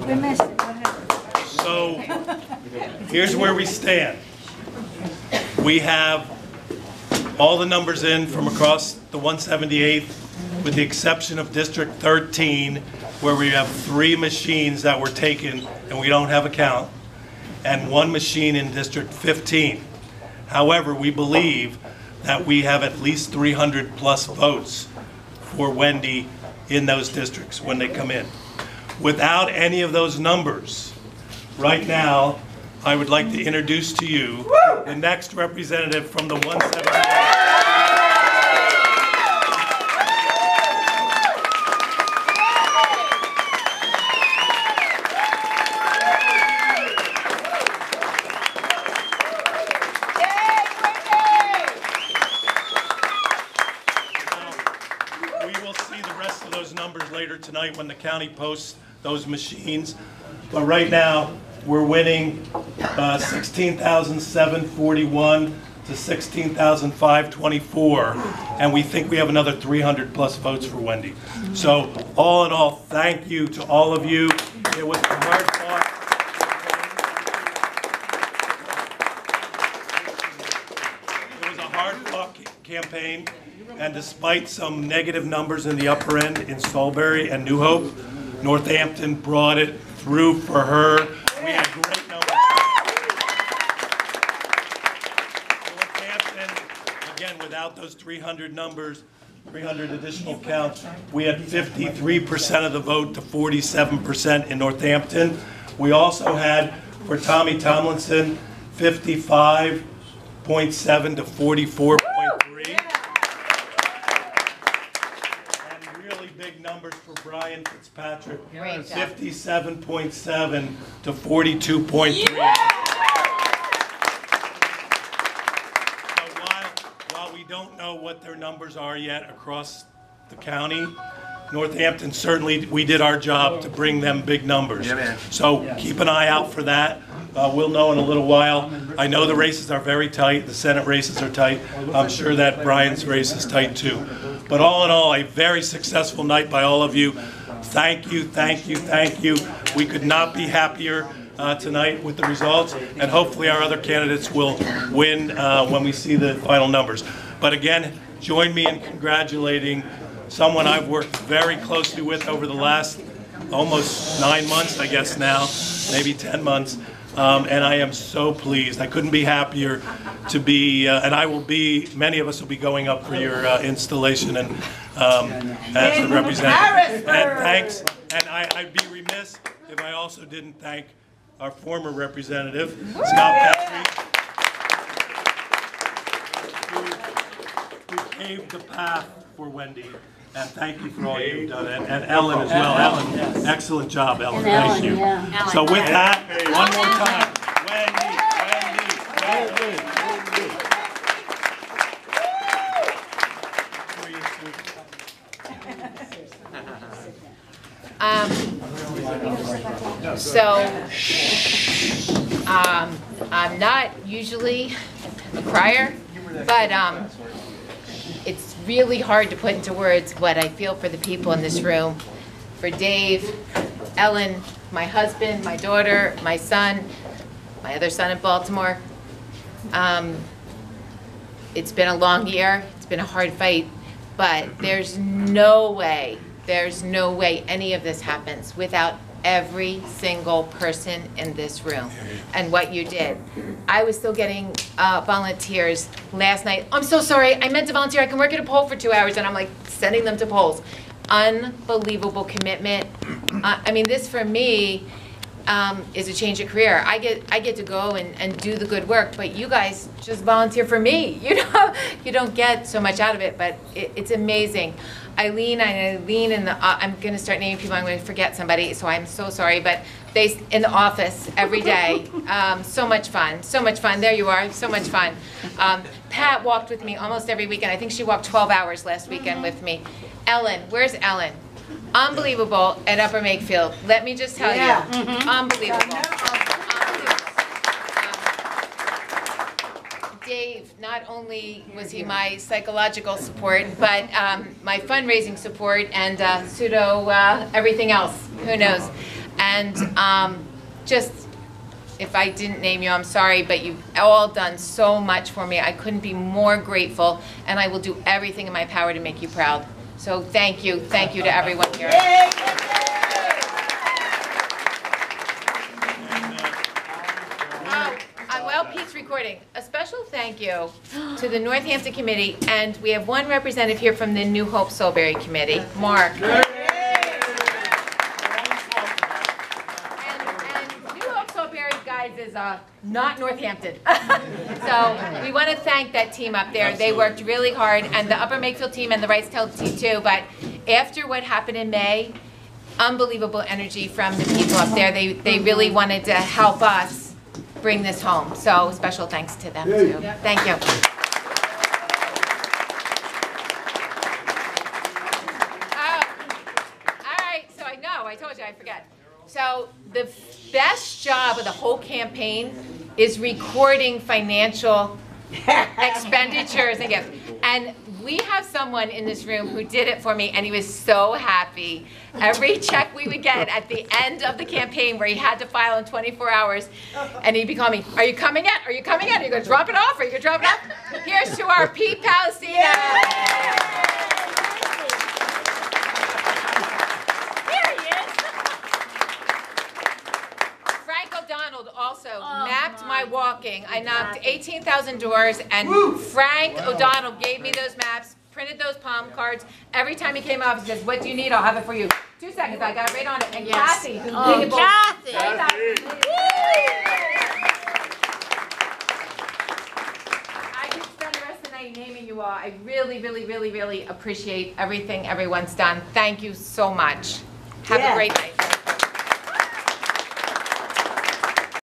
We missed it. What happened? So here's where we stand. We have all the numbers in from across the 178th, with the exception of District 13, where we have 3 machines that were taken and we don't have a count, and 1 machine in District 15. However, we believe that we have at least 300 plus votes for Wendi in those districts when they come in. Without any of those numbers, right now, I would like to introduce to you the next representative from the 178th. Later tonight when the county posts those machines, but right now we're winning 16,741 to 16,524, and we think we have another 300 plus votes for Wendi. So all in all, thank you to all of you. It was a hard fought. It was a hard fought campaign. And despite some negative numbers in the upper end in Salisbury and New Hope, Northampton brought it through for her. We had great numbers. Northampton, again, without those 300 numbers, 300 additional counts, we had 53% of the vote to 47% in Northampton. We also had, for Tommy Tomlinson, 55.7 to 44.3. Numbers for Brian Fitzpatrick, 57.7 to 42.3. So while we don't know what their numbers are yet across the county, Northampton, certainly we did our job to bring them big numbers. So keep an eye out for that. We'll know in a little while. I know the races are very tight. The Senate races are tight. I'm sure that Brian's race is tight too. But all in all, a very successful night by all of you. Thank you, thank you, thank you. We could not be happier tonight with the results, and hopefully our other candidates will win when we see the final numbers. But again, join me in congratulating someone I've worked very closely with over the last almost 9 months, I guess now, maybe 10 months. And I am so pleased. I couldn't be happier to be, and I will be, many of us will be going up for your installation and as the representative. And thanks, and I'd be remiss if I also didn't thank our former representative, Scott Petrie, who paved the path for Wendi. And thank you for all you've done, and Ellen as well. Ellen, excellent job, Ellen. Thank you. So with that, one more time, Wendi, I'm not usually a crier, but it's really hard to put into words what I feel for the people in this room, for Dave, Ellen, my husband, my daughter, my son, my other son in Baltimore. It's been a long year, it's been a hard fight, but there's no way any of this happens without every single person in this room and what you did. I was still getting volunteers last night. I'm so sorry, I meant to volunteer. I can work at a poll for 2 hours, and I'm like sending them to polls. Unbelievable commitment. I mean, this for me is a change of career. I get to go and do the good work, but you guys just volunteer for me. You know, you don't get so much out of it, but it's amazing. Eileen and I'm going to start naming people. I'm going to forget somebody, so I'm so sorry. But they in the office every day. So much fun. So much fun. There you are. So much fun. Pat walked with me almost every weekend. I think she walked 12 hours last weekend with me. Ellen, where's Ellen? Unbelievable at Upper Makefield. Let me just tell you. Unbelievable. Dave, not only was he my psychological support, but my fundraising support and pseudo everything else, who knows. And just, if I didn't name you, I'm sorry, but you've all done so much for me. I couldn't be more grateful, and I will do everything in my power to make you proud. So thank you to everyone here. Well, Pete's recording. A special thank you to the Northampton Committee, and we have one representative here from the New Hope Solebury Committee, Mark. And New Hope Solebury, guys, is not Northampton. So we want to thank that team up there. They worked really hard, and the Upper Makefield team and the Wrightstown team too. But after what happened in May, unbelievable energy from the people up there. They really wanted to help us bring this home. So special thanks to them too. Thank you. All right, so I told you, I forget. So the best job of the whole campaign is recording financial expenditures and gifts. And we have someone in this room who did it for me, and he was so happy. Every check we would get at the end of the campaign, where he had to file in 24 hours, and he'd be calling me, "Are you coming yet? Are you coming yet? Are you going to drop it off? Are you going to drop it off?" Here's to our Pete Palestina. Here he is. Frank O'Donnell also mapped my walking. I knocked 18,000 doors, and Frank O'Donnell gave me those maps, printed those palm cards. Every time he came up, he says, "What do you need? I'll have it for you." 2 seconds, I got it right on it. And Kathy, who's leadable. Kathy! I could spend the rest of the night naming you all. I really, really, really, really appreciate everything everyone's done. Thank you so much. Have a great night.